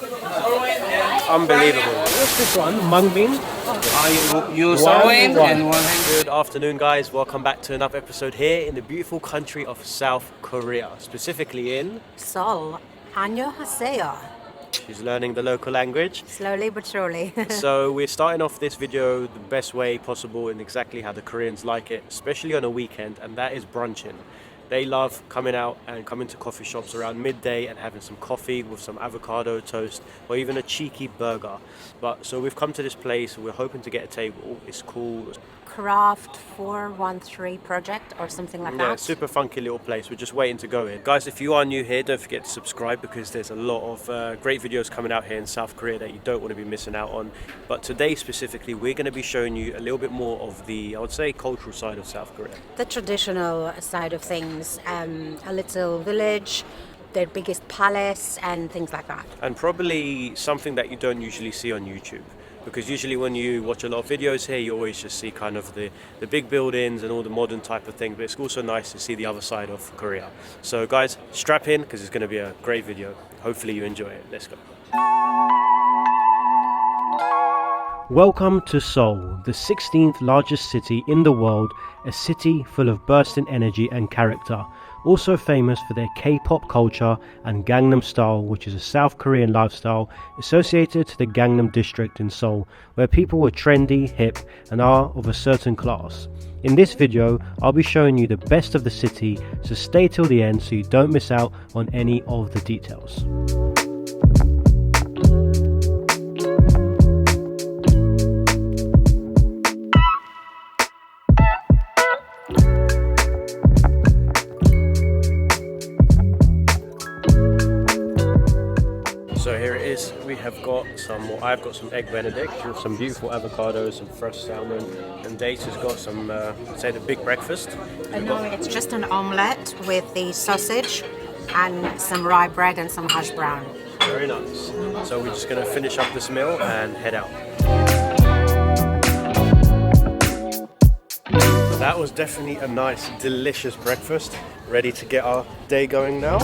Unbelievable. What's this one? Mungbean? You Sarwin and 100. Good afternoon, guys. Welcome back to another episode here in the beautiful country of South Korea, specifically in Seoul. 안녕하세요. She's learning the local language. Slowly but surely. So we're starting off this video the best way possible and exactly how the Koreans like it, especially on a weekend, and that is brunching. They love coming out and coming to coffee shops around midday and having some coffee with some avocado toast or even a cheeky burger. But so we've come to this place, we're hoping to get a table. It's called Craft 413 project or something like that. Super funky little place. We're just waiting to go in. Guys, if you are new here, don't forget to subscribe because there's a lot of great videos coming out here in South Korea that you don't want to be missing out on. But today specifically, we're going to be showing you a little bit more of the, I would say, cultural side of South Korea. The traditional side of things, a little village, their biggest palace and things like that. And probably something that you don't usually see on YouTube. Because usually when you watch a lot of videos here, you always just see kind of the big buildings and all the modern type of thing. But it's also nice to see the other side of Korea. So guys, strap in because it's going to be a great video. Hopefully you enjoy it. Let's go. Welcome to Seoul, the 16th largest city in the world, a city full of bursting energy and character. Also famous for their K-pop culture and Gangnam Style, which is a South Korean lifestyle associated to the Gangnam district in Seoul, where people were trendy, hip and are of a certain class. In this video, I'll be showing you the best of the city, so stay till the end so you don't miss out on any of the details. So here it is, we have got some, or I've got some egg benedict with some beautiful avocados, some fresh salmon, and Dace has got some, say the big breakfast. No, it's just an omelette with the sausage and some rye bread and some hash brown. Very nice. So we're just going to finish up this meal and head out. That was definitely a nice, delicious breakfast. Ready to get our day going now.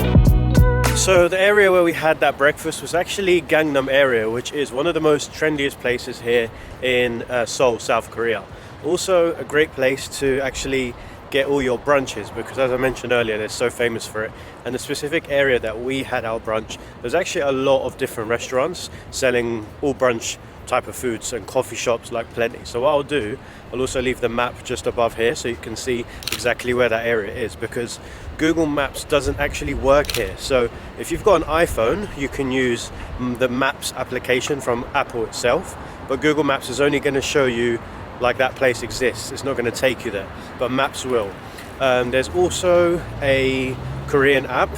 So the area where we had that breakfast was actually Gangnam area, which is one of the most trendiest places here in Seoul, South Korea. Also a great place to actually get all your brunches because, as I mentioned earlier, they're so famous for it. And the specific area that we had our brunch, there's actually a lot of different restaurants selling all brunch type of foods and coffee shops like plenty. So what I'll do, I'll also leave the map just above here so you can see exactly where that area is, because Google Maps doesn't actually work here. So if you've got an iPhone, you can use the Maps application from Apple itself, but Google Maps is only going to show you like that place exists. It's not going to take you there, but Maps will. There's also a Korean app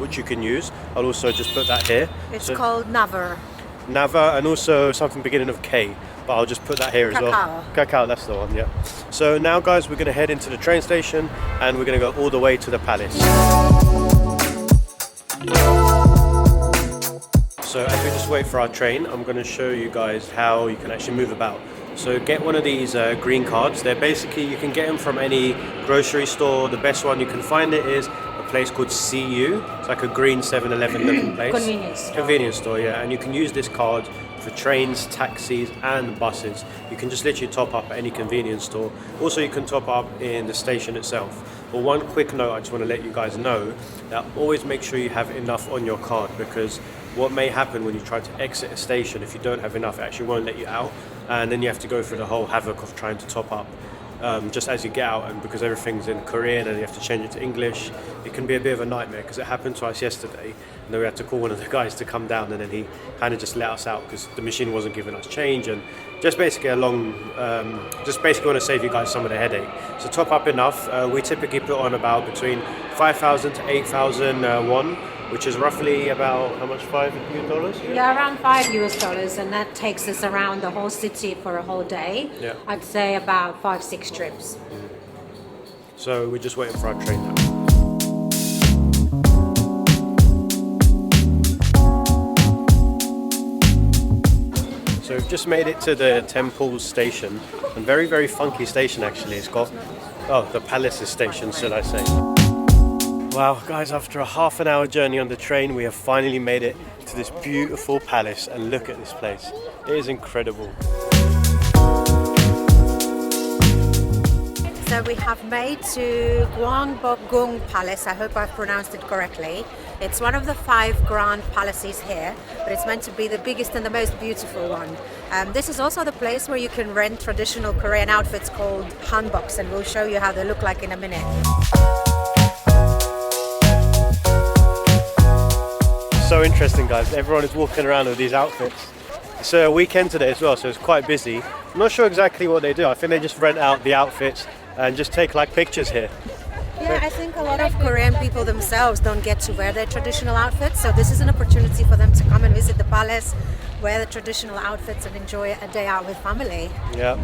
which you can use. I'll also just put that here. It's called Naver. Naver, and also something beginning of K, but I'll just put that here as well. Kakao, that's the one, yeah. So now guys, we're going to head into the train station and we're going to go all the way to the palace. So as we just wait for our train, I'm going to show you guys how you can actually move about. So get one of these green cards. They're basically, you can get them from any grocery store. The best one you can find it is a place called CU. It's like a green 7-Eleven looking place. Convenience store, yeah. And you can use this card for trains, taxis and buses. You can just literally top up at any convenience store. Also you can top up in the station itself. But one quick note, I just want to let you guys know that always make sure you have enough on your card, because what may happen when you try to exit a station, if you don't have enough, it actually won't let you out, and then you have to go through the whole havoc of trying to top up just as you get out. And because everything's in Korean and you have to change it to English, it can be a bit of a nightmare, because it happened to us yesterday and then we had to call one of the guys to come down, and then he kind of just let us out because the machine wasn't giving us change, and just basically just basically want to save you guys some of the headache. So top up enough. We typically put on about between 5,000 to 8,000 won, which is roughly about how much, $5? Yeah, around $5, and that takes us around the whole city for a whole day. Yeah. I'd say about 5-6 trips. So we're just waiting for our train now. So we've just made it to the Temple station, and very, very funky station actually. It's called, the Palace station, should I say. Wow, guys, after a half an hour journey on the train, we have finally made it to this beautiful palace, and look at this place. It is incredible. So we have made to Gyeongbokgung Palace. I hope I've pronounced it correctly. It's one of the 5 grand palaces here, but it's meant to be the biggest and the most beautiful one. This is also the place where you can rent traditional Korean outfits called hanboks, and we'll show you how they look like in a minute. So interesting, guys. Everyone is walking around with these outfits. It's a weekend today as well, so it's quite busy. I'm not sure exactly what they do. I think they just rent out the outfits and just take like pictures here. Yeah, I think a lot of Korean people themselves don't get to wear their traditional outfits, so this is an opportunity for them to come and visit the palace, wear the traditional outfits and enjoy a day out with family. Yeah.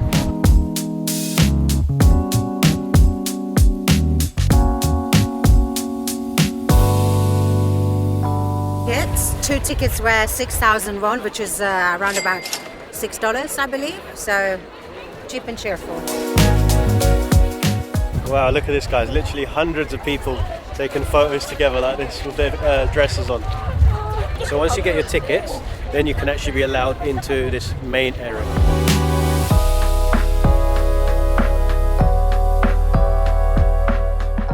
Two tickets were 6,000 won, which is around about $6, I believe. So cheap and cheerful. Wow, look at this, guys. Literally hundreds of people taking photos together like this with their dresses on. So once you get your tickets, then you can actually be allowed into this main area.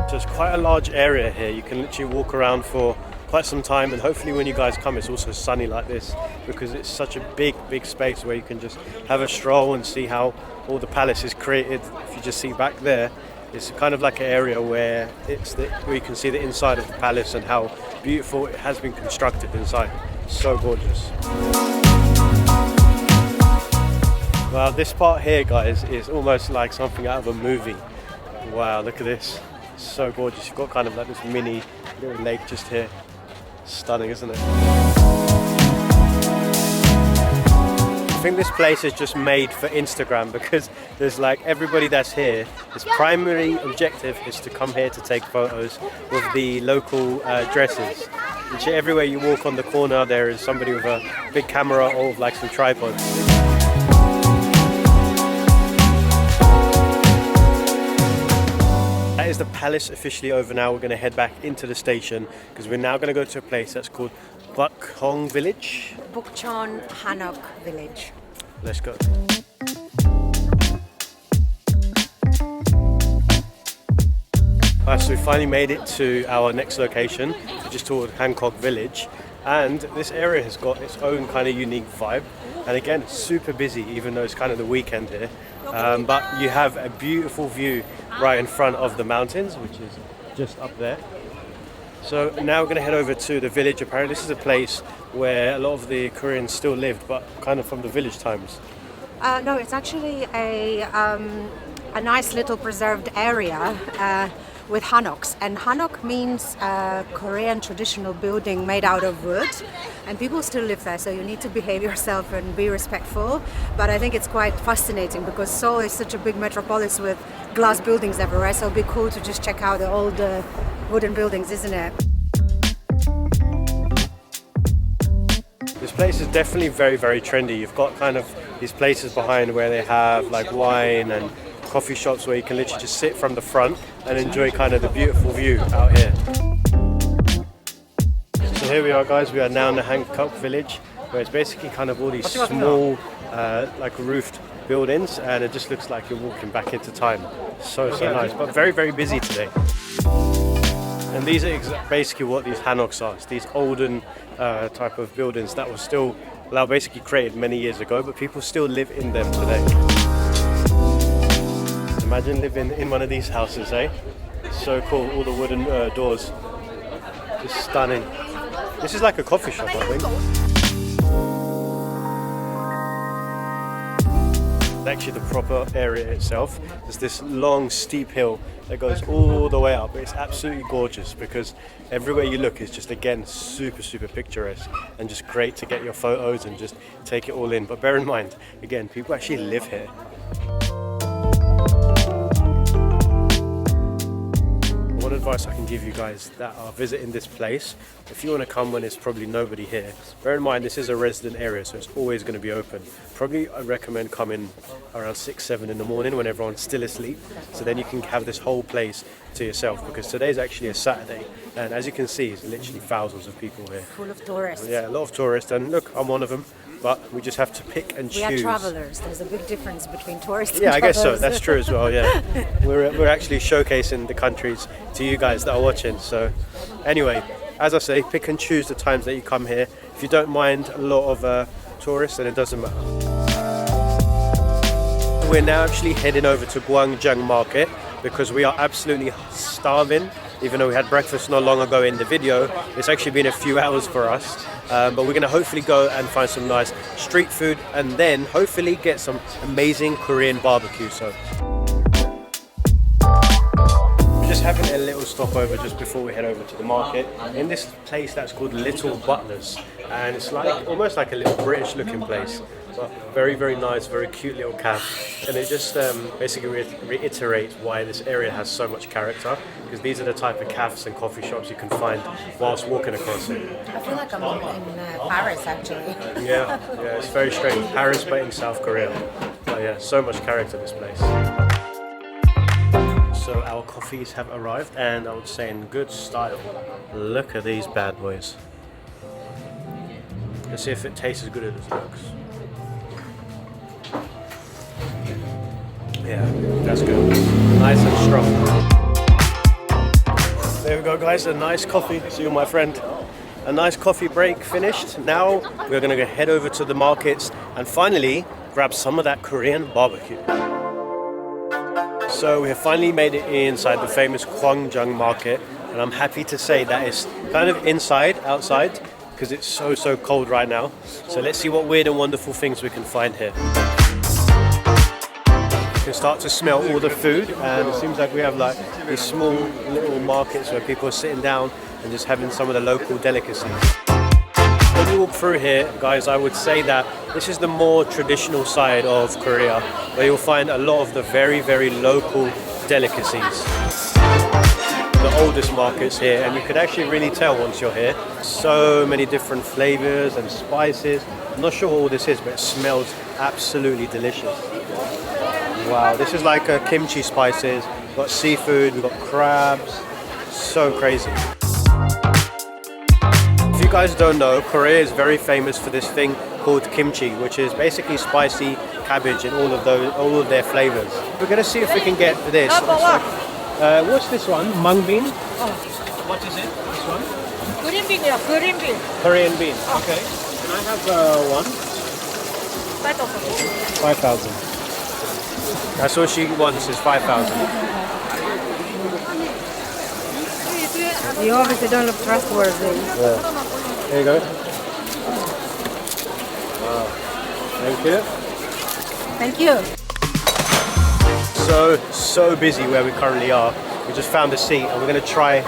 So it's quite a large area here. You can literally walk around for quite some time, and hopefully when you guys come it's also sunny like this, because it's such a big space where you can just have a stroll and see how all the palace is created. If you just see back there, it's kind of like an area where where you can see the inside of the palace and how beautiful it has been constructed inside. So gorgeous. Wow, this part here, guys, is almost like something out of a movie. Wow, look at this. It's so gorgeous. You've got kind of like this mini little lake just here. Stunning, isn't it? I think this place is just made for Instagram, because there's like everybody that's here, his primary objective is to come here to take photos with the local dresses. Literally everywhere you walk on the corner there is somebody with a big camera or like some tripods. That is the palace officially over now. We're going to head back into the station because we're now going to go to a place that's called Bukchon Village. Bukchon Hanok Village. Let's go. Alright, so we finally made it to our next location, which is called Hanok Village. And this area has got its own kind of unique vibe. And again, it's super busy, even though it's kind of the weekend here. But you have a beautiful view right in front of the mountains, which is just up there. So now we're going to head over to the village. Apparently this is a place where a lot of the Koreans still lived, but kind of from the village times. No, it's actually a nice little preserved area with hanoks, and hanok means Korean traditional building made out of wood, and people still live there, so you need to behave yourself and be respectful. But I think it's quite fascinating because Seoul is such a big metropolis with glass buildings everywhere, so it'll be cool to just check out the old wooden buildings, isn't it? This place is definitely very, very trendy. You've got kind of these places behind where they have like wine and coffee shops where you can literally just sit from the front and enjoy kind of the beautiful view out here. So here we are, guys. We are now in the Hanok village, where it's basically kind of all these small like roofed buildings, and it just looks like you're walking back into time. So nice, but very, very busy today. And these are basically what these hanoks are. It's these olden type of buildings that were still, well, basically created many years ago, but people still live in them today. Imagine living in one of these houses, eh? So cool, all the wooden doors. Just stunning. This is like a coffee shop, I think. Actually, the proper area itself is this long, steep hill that goes all the way up. It's absolutely gorgeous because everywhere you look is just, again, super, super picturesque and just great to get your photos and just take it all in. But bear in mind, again, people actually live here. One one advice I can give you guys that are visiting this place, if you want to come when there's probably nobody here, bear in mind this is a resident area, so it's always going to be open. Probably I recommend coming around 6, 7 in the morning when everyone's still asleep, so then you can have this whole place to yourself, because today's actually a Saturday, and as you can see, it's literally thousands of people here. Full of tourists. Yeah, a lot of tourists, and look, I'm one of them. But we just have to pick and choose. We are travelers. There's a big difference between tourists and I guess so. travelers. That's true as well, yeah. We're actually showcasing the countries to you guys that are watching. So anyway, as I say, pick and choose the times that you come here. If you don't mind a lot of tourists, then it doesn't matter. We're now actually heading over to Gwangjang Market because we are absolutely starving. Even though we had breakfast not long ago in the video, it's actually been a few hours for us. But we're going to hopefully go and find some nice street food and then hopefully get some amazing Korean barbecue. So we're just having a little stopover just before we head over to the market in this place that's called Little Butlers, and it's like almost like a little British looking place. But very, very nice, very cute little cafe, and it just basically reiterates why this area has so much character, because these are the type of cafes and coffee shops you can find whilst walking across it. I feel like I'm in Paris actually. Yeah, it's very strange. Paris, but in South Korea. But yeah, so much character this place. So our coffees have arrived, and I would say in good style. Look at these bad boys. Let's see if it tastes as good as it looks. Yeah, that's good. Nice and strong. There we go, guys. A nice coffee. See you, my friend. A nice coffee break finished. Now we're going to head over to the markets and finally grab some of that Korean barbecue. So we have finally made it inside the famous Gwangjang Market, and I'm happy to say that it's kind of outside, because it's so cold right now. So let's see what weird and wonderful things we can find here. You can start to smell all the food, and it seems like we have like these small little markets where people are sitting down and just having some of the local delicacies. When you walk through here, guys, I would say that this is the more traditional side of Korea, where you'll find a lot of the very local delicacies. The oldest markets here, and you could actually really tell once you're here. So many different flavors and spices. I'm not sure what all this is, but it smells absolutely delicious. Wow, this is like kimchi spices. We've got seafood, we've got crabs. So crazy. If you guys don't know, Korea is very famous for this thing called kimchi, which is basically spicy cabbage in all of their flavors. We're gonna see if we can get this. What's this one? Mungbean? What is it? This one? Korean bean, yeah, Korean bean. Korean bean. Okay. Can I have one? 5,000. That's all she wants is 5,000. You obviously don't look trustworthy. Yeah. There you go. Wow. Thank you. Thank you. So busy where we currently are. We just found a seat and we're going to try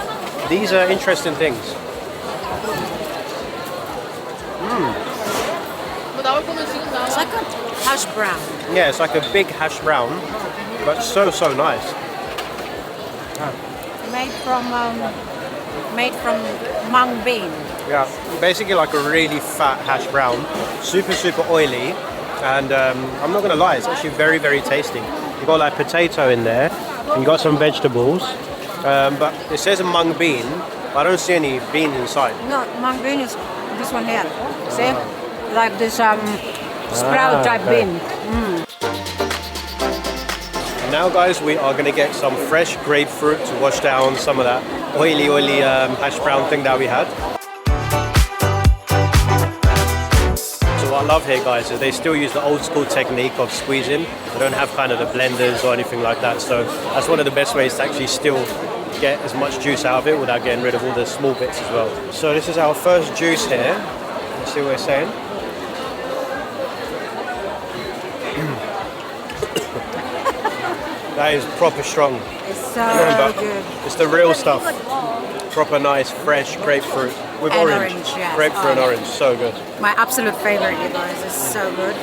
these interesting things. It's like a hash brown. Yeah, it's like a big hash brown, but so nice. Made from mung bean. Yeah, basically like a really fat hash brown, super oily, and I'm not gonna lie, it's actually very tasty. You got like potato in there, and you got some vegetables, but it says a mung bean, but I don't see any bean inside. No, mung bean is this one here. See, like this sprout type bean. And now, guys, we are gonna get some fresh grapefruit to wash down some of that oily hash brown thing that we had. So what I love here, guys, is they still use the old school technique of squeezing. They don't have kind of the blenders or anything like that. So that's one of the best ways to actually still get as much juice out of it without getting rid of all the small bits as well. So this is our first juice here. Let's see what it's saying. That is proper strong. It's so good. It's the real stuff. Proper nice, fresh grapefruit with And orange. orange, yes. Grapefruit and orange, so good. My absolute favorite, you guys. It's so good.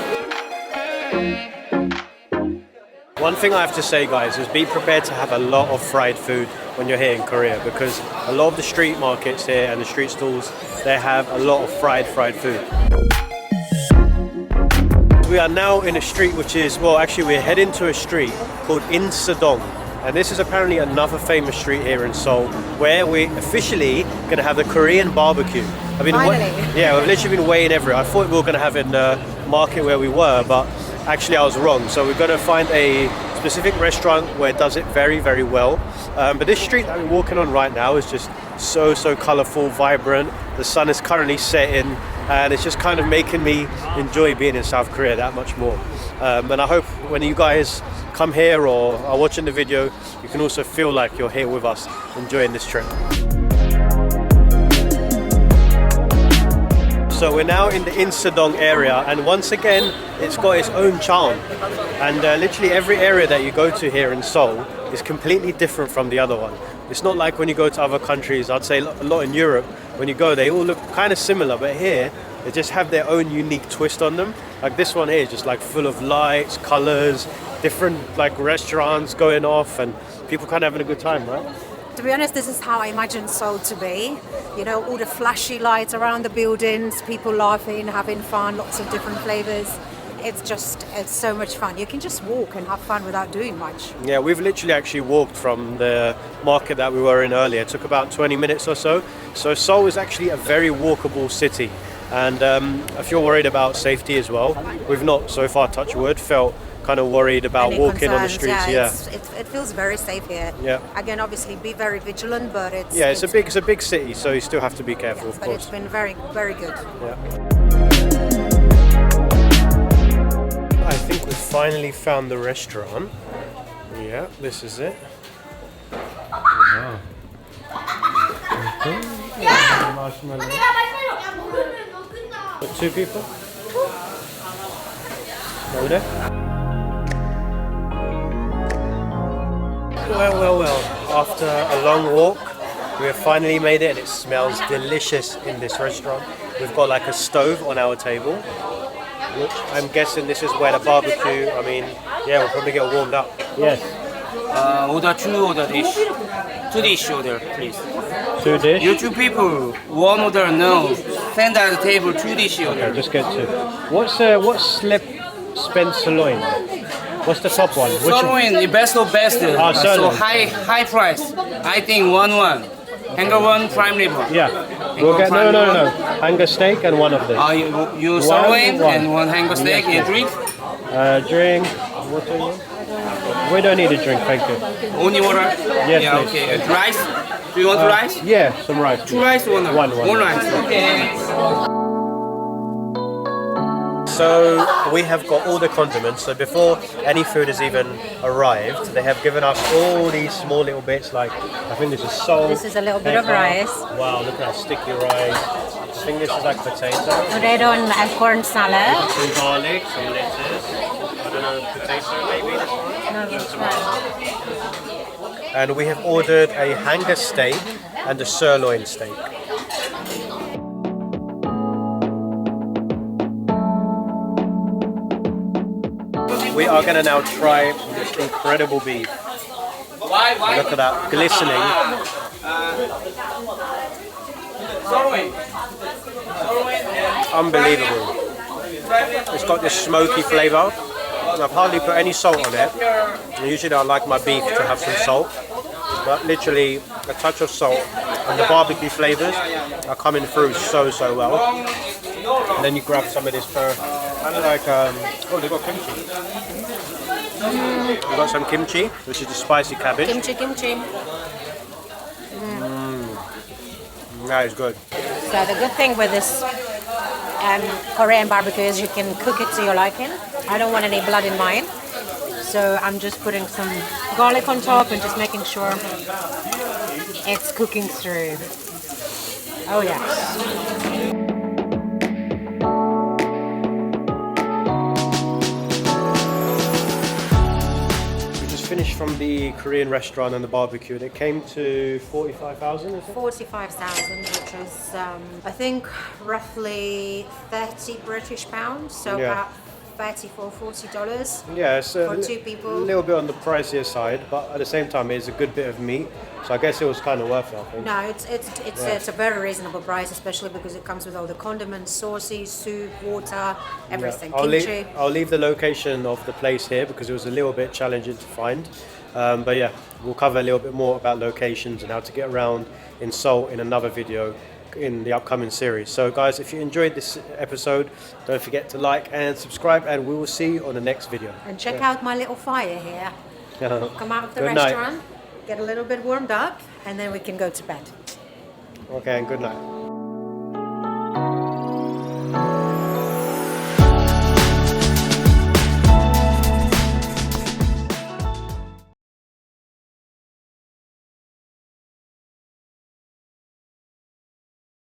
One thing I have to say, guys, is be prepared to have a lot of fried food when you're here in Korea, because a lot of the street markets here and the street stalls, they have a lot of fried food. We are now in a street which is, well, actually we're heading to a street called Insadong. And this is apparently another famous street here in Seoul, where we're officially going to have the Korean barbecue. Yeah, we've literally been waiting everywhere. I thought we were going to have it in the market where we were, but actually I was wrong. So we're going to find a specific restaurant where it does it very, very well. But this street that we're walking on right now is just so colorful, vibrant. The sun is currently setting, and it's just kind of making me enjoy being in South Korea that much more. And I hope when you guys come here or are watching the video, you can also feel like you're here with us enjoying this trip. So we're now in the Insadong area, and once again it's got its own charm, and literally every area that you go to here in Seoul is completely different from the other one. It's not like when you go to other countries, I'd say a lot in Europe, when you go they all look kind of similar, but here they just have their own unique twist on them. Like this one here is just like full of lights, colors, different like restaurants going off, and people kind of having a good time, right? To be honest, this is how I imagine Seoul to be. You know, all the flashy lights around the buildings, people laughing, having fun, lots of different flavors. It's so much fun. You can just walk and have fun without doing much. Yeah, we've literally actually walked from the market that we were in earlier. It took about 20 minutes or so. So Seoul is actually a very walkable city. And if you're worried about safety as well, we've not so far, touch wood, felt kind of worried about walking on the streets. It feels very safe here. Yeah. Again, obviously, be very vigilant, but it's a big city, so you still have to be careful, of but course. it's been very, very good. Yeah. I think we finally found the restaurant. Yeah, this is it. Wow. Marshmallow. For 2 people? Over there? Well. After a long walk, we have finally made it, and it smells delicious in this restaurant. We've got like a stove on our table, which I'm guessing this is where the barbecue, we'll probably get warmed up. Yes. Order 2 order dish. 2 dish order, please. 2 dish? You 2 people, 1 order no. Stand at the table, 2 dish order. Okay, just get 2. What's slip Spencer loin? What's the top one? Sirloin, the best of best. So sirloin. high price. I think 1. Hanger 1, prime rib. Yeah. We'll get no. Hanger steak and 1 of this. You sirloin and 1 hanger steak and drink? Drink. What do you want? We don't need a drink, thank you. Only water? Yes, yeah, please. okay. And rice? Do you want rice? Yeah, some rice. 2 rice, 1 rice. One. 1 rice. Okay. So we have got all the condiments. So before any food has even arrived, they have given us all these small little bits. Like I think this is salt. This is a little bit of rice. Wow, look at that sticky rice. I think this is like potato. Red on corn salad. Some garlic, some lettuce. I don't know, potato maybe. No, that's right. And we have ordered a hanger steak and a sirloin steak. We are going to now try this incredible beef. Look at that, glistening. Unbelievable. It's got this smoky flavour. I've hardly put any salt on it. Usually I like my beef to have some salt, but literally a touch of salt, and the barbecue flavours are coming through so well. And then you grab some of this kind of like, they've got kimchi. We've got some kimchi, which is the spicy cabbage. Kimchi. That is good. So the good thing with this Korean barbecue is you can cook it to your liking. I don't want any blood in mine, so I'm just putting some garlic on top and just making sure it's cooking through. Oh yes. Finished from the Korean restaurant and the barbecue, and it came to 45,000, is it? 45,000, which is I think roughly 30 British pounds, so Yeah. about $34-40. Yeah, it's For two people. a little bit on the pricier side, but at the same time, it's a good bit of meat. So I guess it was kind of worth it, I think. No, it's a very reasonable price, especially because it comes with all the condiments, sauces, soup, water, everything. Kimchi. I'll leave the location of the place here because it was a little bit challenging to find. But yeah, we'll cover a little bit more about locations and how to get around in Seoul in another video in the upcoming series. So guys, if you enjoyed this episode, don't forget to like and subscribe, and we will see you on the next video. And check out my little fire here. Come out of the Good night. restaurant, get a little bit warmed up, and then we can go to bed. Okay, and good night.